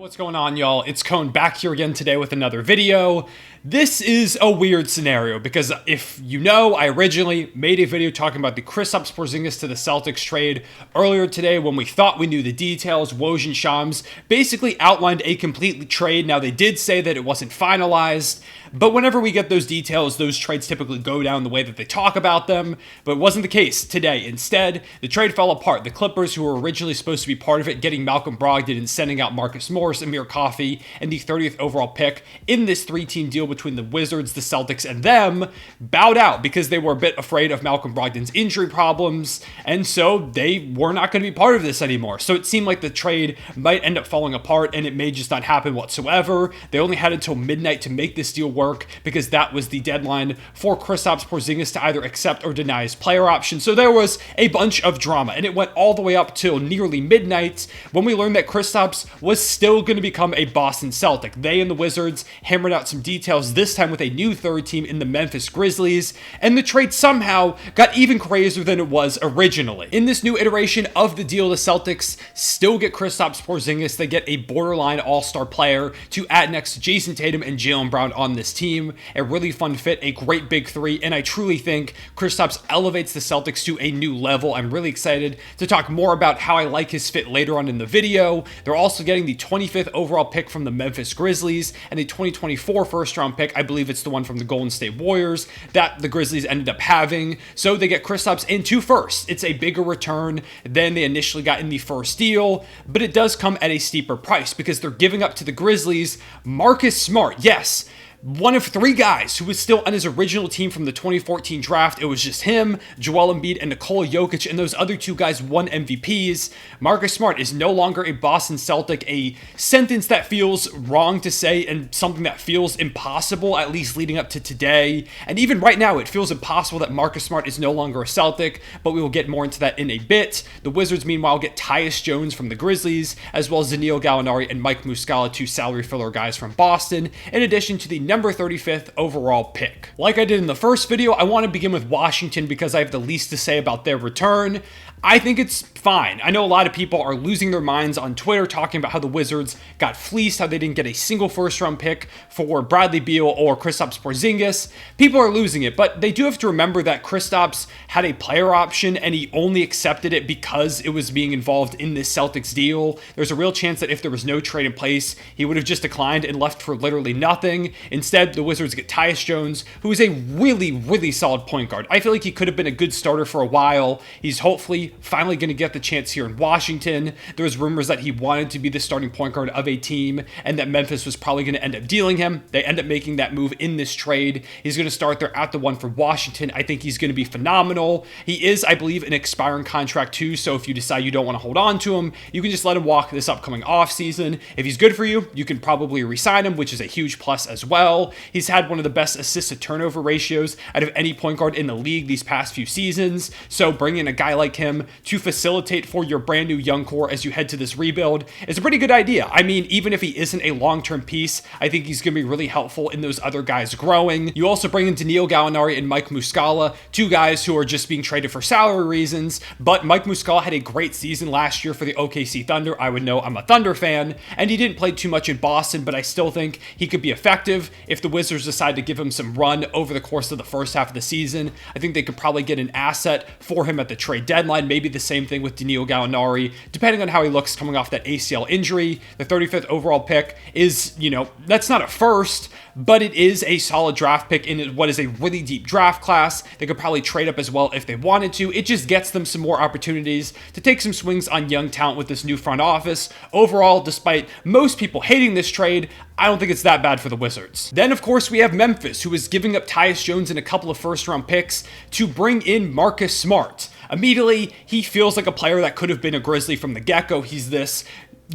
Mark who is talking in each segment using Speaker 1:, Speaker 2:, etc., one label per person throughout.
Speaker 1: What's going on, y'all? It's Cone back here again today with another video. This is a weird scenario because if you know, I originally made a video talking about the Kristaps Porzingis to the Celtics trade earlier today when we thought we knew the details. Woj and Shams basically outlined a complete trade. Now, they did say that it wasn't finalized, but whenever we get those details, those trades typically go down the way that they talk about them, but it wasn't the case today. Instead, the trade fell apart. The Clippers, who were originally supposed to be part of it, getting Malcolm Brogdon and sending out Marcus Morris, Amir Coffey, and the 30th overall pick in this three-team deal between the Wizards, the Celtics, and them, bowed out because they were a bit afraid of Malcolm Brogdon's injury problems, and so they were not going to be part of this anymore. So it seemed like the trade might end up falling apart, and it may just not happen whatsoever. They only had until midnight to make this deal work because that was the deadline for Kristaps Porzingis to either accept or deny his player option. So there was a bunch of drama, and it went all the way up till nearly midnight when we learned that Kristaps was still going to become a Boston Celtic. They and the Wizards hammered out some details, this time with a new third team in the Memphis Grizzlies, and the trade somehow got even crazier than it was originally. In this new iteration of the deal, the Celtics still get Kristaps Porzingis. They get a borderline all-star player to add next to Jason Tatum and Jaylen Brown on this team. A really fun fit, a great big three, and I truly think Kristaps elevates the Celtics to a new level. I'm really excited to talk more about how I like his fit later on in the video. They're also getting the 25th overall pick from the Memphis Grizzlies and a 2024 first-round pick. I believe it's the one from the Golden State Warriors that the Grizzlies ended up having. So they get Kristaps in 2 firsts. It's a bigger return than they initially got in the first deal, but it does come at a steeper price because they're giving up to the Grizzlies Marcus Smart. Yes, one of 3 guys who was still on his original team from the 2014 draft. It was just him, Joel Embiid, and Nikola Jokic, and those other 2 guys won MVPs. Marcus Smart is no longer a Boston Celtic, a sentence that feels wrong to say and something that feels impossible, at least leading up to today. And even right now, it feels impossible that Marcus Smart is no longer a Celtic, but we will get more into that in a bit. The Wizards, meanwhile, get Tyus Jones from the Grizzlies, as well as Danilo Gallinari and Mike Muscala, 2 salary filler guys from Boston, in addition to the number 35th overall pick. Like I did in the first video, I want to begin with Washington because I have the least to say about their return. I think it's fine. I know a lot of people are losing their minds on Twitter talking about how the Wizards got fleeced, how they didn't get a single first-round pick for Bradley Beal or Kristaps Porzingis. People are losing it, but they do have to remember that Kristaps had a player option and he only accepted it because it was being involved in this Celtics deal. There's a real chance that if there was no trade in place, he would have just declined and left for literally nothing. Instead, the Wizards get Tyus Jones, who is a really, really solid point guard. I feel like he could have been a good starter for a while. He's hopefully finally going to get the chance here in Washington. There was rumors that he wanted to be the starting point guard of a team and that Memphis was probably going to end up dealing him. They end up making that move in this trade. He's going to start there at the 1 for Washington. I think he's going to be phenomenal. He is, I believe, an expiring contract too, so if you decide you don't want to hold on to him, you can just let him walk this upcoming offseason. If he's good for you, you can probably re-sign him, which is a huge plus as well. He's had one of the best assist-to-turnover ratios out of any point guard in the league these past few seasons, so bringing a guy like him to facilitate for your brand new young core as you head to this rebuild is a pretty good idea. I mean, even if he isn't a long-term piece, I think he's going to be really helpful in those other guys growing. You also bring in Danilo Gallinari and Mike Muscala, 2 guys who are just being traded for salary reasons, but Mike Muscala had a great season last year for the OKC Thunder. I would know I'm a Thunder fan, and he didn't play too much in Boston, but I still think he could be effective if the Wizards decide to give him some run over the course of the first half of the season. I think they could probably get an asset for him at the trade deadline, maybe the same thing with Danilo Gallinari, depending on how he looks coming off that ACL injury. The 35th overall pick is, that's not a first, but it is a solid draft pick in what is a really deep draft class. They could probably trade up as well if they wanted to. It just gets them some more opportunities to take some swings on young talent with this new front office. Overall, despite most people hating this trade, I don't think it's that bad for the Wizards. Then, of course, we have Memphis, who is giving up Tyus Jones and a couple of first-round picks to bring in Marcus Smart. Immediately, he feels like a player that could have been a Grizzly from the get-go. He's this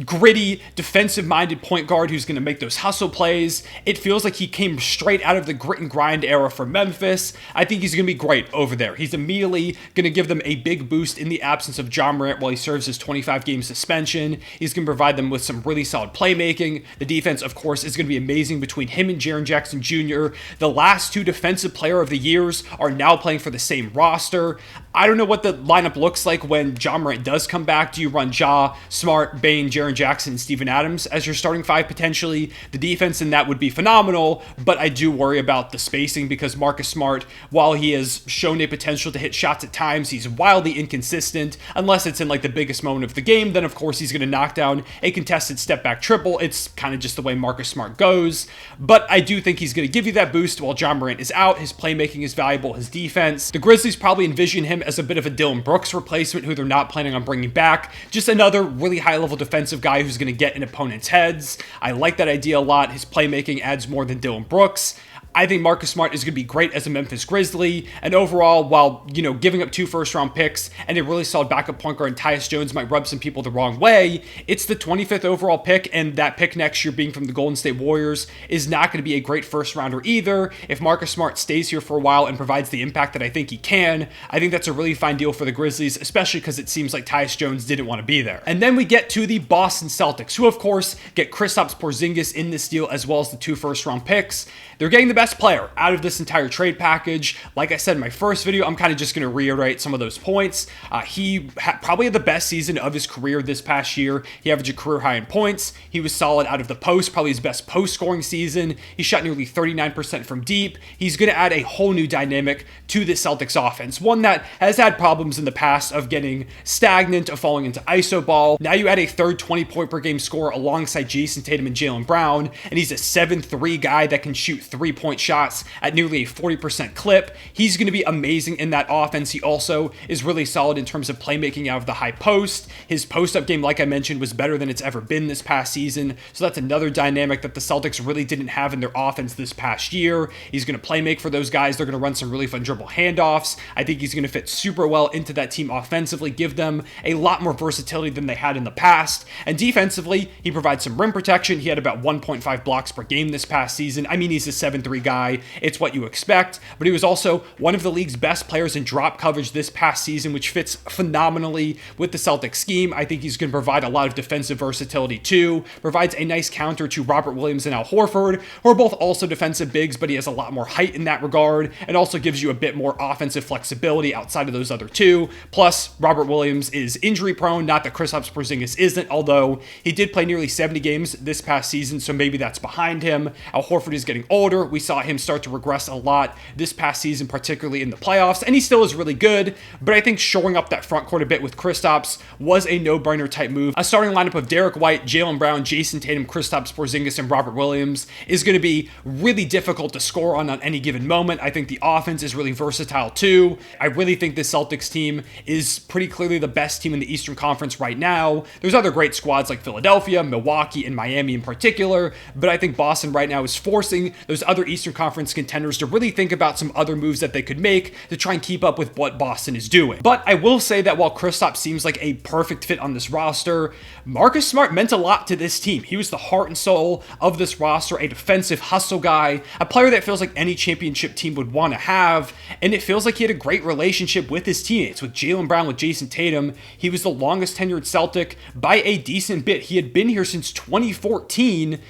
Speaker 1: gritty, defensive-minded point guard who's going to make those hustle plays. It feels like he came straight out of the grit and grind era for Memphis. I think he's going to be great over there. He's immediately going to give them a big boost in the absence of Ja Morant while he serves his 25-game suspension. He's going to provide them with some really solid playmaking. The defense, of course, is going to be amazing between him and Jaren Jackson Jr. The last two Defensive Player of the Years are now playing for the same roster. I don't know what the lineup looks like when Ja Morant does come back. Do you run Ja, Smart, Bane, Jaren Jaren Jackson and Steven Adams as your starting five potentially. The defense in that would be phenomenal, but I do worry about the spacing because Marcus Smart, while he has shown a potential to hit shots at times, he's wildly inconsistent. Unless it's in like the biggest moment of the game, then of course he's going to knock down a contested step back triple. It's kind of just the way Marcus Smart goes, but I do think he's going to give you that boost while John Morant is out. His playmaking is valuable, his defense. The Grizzlies probably envision him as a bit of a Dillon Brooks replacement who they're not planning on bringing back. Just another really high-level defensive guy who's going to get in opponents' heads. I like that idea a lot. His playmaking adds more than Dillon Brooks. I think Marcus Smart is going to be great as a Memphis Grizzly, and overall, while, giving up 2 first-round picks and a really solid backup point guard, Tyus Jones might rub some people the wrong way, it's the 25th overall pick, and that pick next year being from the Golden State Warriors is not going to be a great first-rounder either. If Marcus Smart stays here for a while and provides the impact that I think he can, I think that's a really fine deal for the Grizzlies, especially because it seems like Tyus Jones didn't want to be there. And then we get to the Boston Celtics, who of course get Kristaps Porzingis in this deal as well as the 2 first-round picks. They're getting the best player out of this entire trade package. Like I said in my first video, I'm kind of just going to reiterate some of those points. He probably had the best season of his career this past year. He averaged a career high in points. He was solid out of the post, probably his best post scoring season. He shot nearly 39% from deep. He's going to add a whole new dynamic to the Celtics offense, one that has had problems in the past of getting stagnant, of falling into iso ball. Now you add a third 20-point per game scorer alongside Jason Tatum and Jaylen Brown, and he's a 7-3 guy that can shoot 3-point shots at nearly a 40% clip. He's going to be amazing in that offense. He also is really solid in terms of playmaking out of the high post. His post-up game, like I mentioned, was better than it's ever been this past season. So that's another dynamic that the Celtics really didn't have in their offense this past year. He's going to play make for those guys. They're going to run some really fun dribble handoffs. I think he's going to fit super well into that team offensively, give them a lot more versatility than they had in the past. And defensively, he provides some rim protection. He had about 1.5 blocks per game this past season. I mean, he's a 7-3 guy. It's what you expect, but he was also one of the league's best players in drop coverage this past season, which fits phenomenally with the Celtics scheme. I think he's going to provide a lot of defensive versatility too, provides a nice counter to Robert Williams and Al Horford, who are both also defensive bigs, but he has a lot more height in that regard, and also gives you a bit more offensive flexibility outside of those other two. Plus, Robert Williams is injury prone, not that Kristaps Porzingis isn't, although he did play nearly 70 games this past season, so maybe that's behind him. Al Horford is getting older. We saw him start to regress a lot this past season, particularly in the playoffs, and he still is really good, but I think shoring up that front court a bit with Kristaps was a no-brainer type move. A starting lineup of Derek White, Jaylen Brown, Jason Tatum, Kristaps Porzingis, and Robert Williams is going to be really difficult to score on any given moment. I think the offense is really versatile too. I really think the Celtics team is pretty clearly the best team in the Eastern Conference right now. There's other great squads like Philadelphia, Milwaukee, and Miami in particular, but I think Boston right now is forcing those other Eastern Conference contenders to really think about some other moves that they could make to try and keep up with what Boston is doing. But I will say that while Kristaps seems like a perfect fit on this roster, Marcus Smart meant a lot to this team. He was the heart and soul of this roster, a defensive hustle guy, a player that feels like any championship team would want to have, and it feels like he had a great relationship with his teammates, with Jaylen Brown, with Jason Tatum. He was the longest tenured Celtic by a decent bit. He had been here since 2014.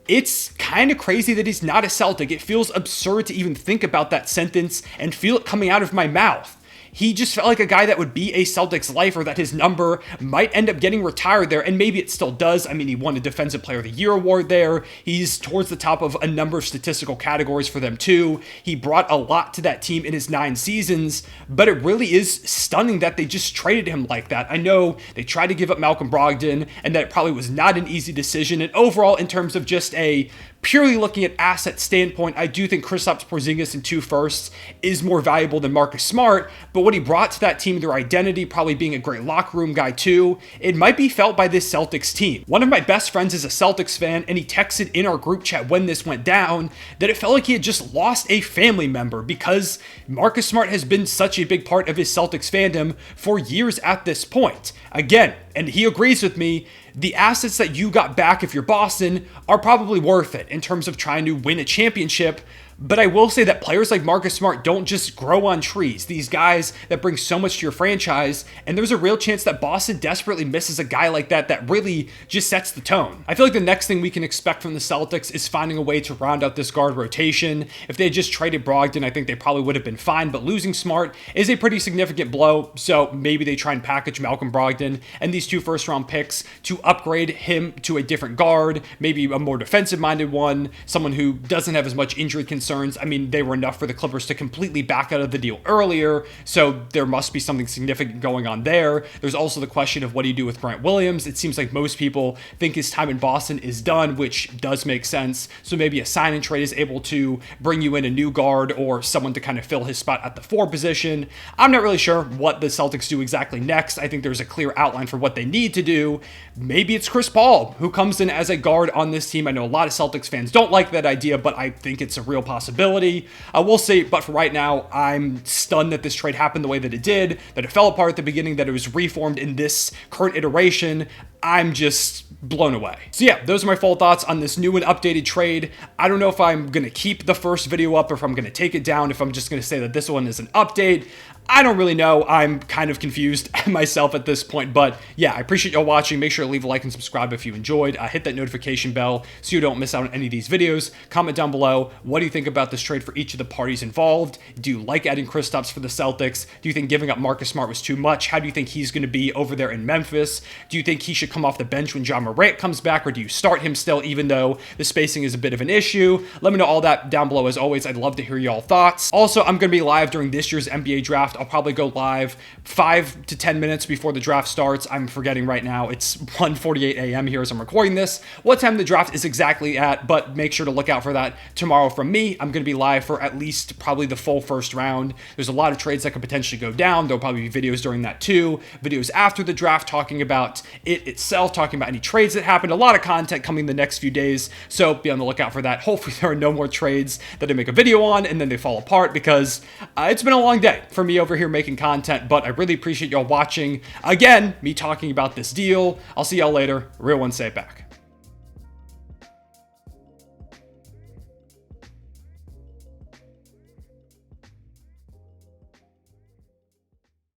Speaker 1: It's kind of crazy that he's not a Celtic. It feels absurd to even think about that sentence and feel it coming out of my mouth. He just felt like a guy that would be a Celtics lifer, that his number might end up getting retired there, and maybe it still does. I mean, he won a Defensive Player of the Year award there. He's towards the top of a number of statistical categories for them too. He brought a lot to that team in his 9 seasons, but it really is stunning that they just traded him like that. I know they tried to give up Malcolm Brogdon, and that it probably was not an easy decision, and overall, in terms of just a purely looking at asset standpoint, I do think Kristaps Porzingis in 2 firsts is more valuable than Marcus Smart, but what he brought to that team, their identity, probably being a great locker room guy too, it might be felt by this Celtics team. One of my best friends is a Celtics fan, and he texted in our group chat when this went down that it felt like he had just lost a family member because Marcus Smart has been such a big part of his Celtics fandom for years at this point. Again, and he agrees with me, the assets that you got back if you're Boston are probably worth it in terms of trying to win a championship, But I will say that players like Marcus Smart don't just grow on trees. These guys that bring so much to your franchise, and there's a real chance that Boston desperately misses a guy like that really just sets the tone. I feel like the next thing we can expect from the Celtics is finding a way to round out this guard rotation. If they had just traded Brogdon, I think they probably would have been fine, but losing Smart is a pretty significant blow, so maybe they try and package Malcolm Brogdon and these 2 first-round picks to upgrade him to a different guard, maybe a more defensive-minded one, someone who doesn't have as much injury concerns. I mean, they were enough for the Clippers to completely back out of the deal earlier, so there must be something significant going on there. There's also the question of what do you do with Grant Williams? It seems like most people think his time in Boston is done, which does make sense. So maybe a sign and trade is able to bring you in a new guard or someone to kind of fill his spot at the 4 position. I'm not really sure what the Celtics do exactly next. I think there's a clear outline for what they need to do. Maybe it's Chris Paul who comes in as a guard on this team. I know a lot of Celtics fans don't like that idea, but I think it's a real possibility. We'll see, but for right now, I'm stunned that this trade happened the way that it did, that it fell apart at the beginning, that it was reformed in this current iteration. I'm just blown away. So yeah, those are my full thoughts on this new and updated trade. I don't know if I'm going to keep the first video up or if I'm going to take it down, if I'm just going to say that this one is an update. I don't really know. I'm kind of confused myself at this point, but yeah, I appreciate y'all watching. Make sure to leave a like and subscribe if you enjoyed. Hit that notification bell so you don't miss out on any of these videos. Comment down below, what do you think about this trade for each of the parties involved? Do you like adding Kristaps for the Celtics? Do you think giving up Marcus Smart was too much? How do you think he's going to be over there in Memphis? Do you think he should come off the bench when John Morant comes back, or do you start him still even though the spacing is a bit of an issue? Let me know all that down below. As always, I'd love to hear y'all thoughts. Also, I'm going to be live during this year's NBA draft. I'll probably go live 5 to 10 minutes before the draft starts. I'm forgetting right now. It's 1:48 a.m. here as I'm recording this. What time the draft is exactly at, but make sure to look out for that tomorrow from me. I'm going to be live for at least probably the full first round. There's a lot of trades that could potentially go down. There'll probably be videos during that too. Videos after the draft talking about it itself, talking about any trades that happened. A lot of content coming the next few days, so be on the lookout for that. Hopefully there are no more trades that I make a video on and then they fall apart, because it's been a long day for me over here making content, but I really appreciate y'all watching. Again, me talking about this deal. I'll see y'all later. Real one, say it back.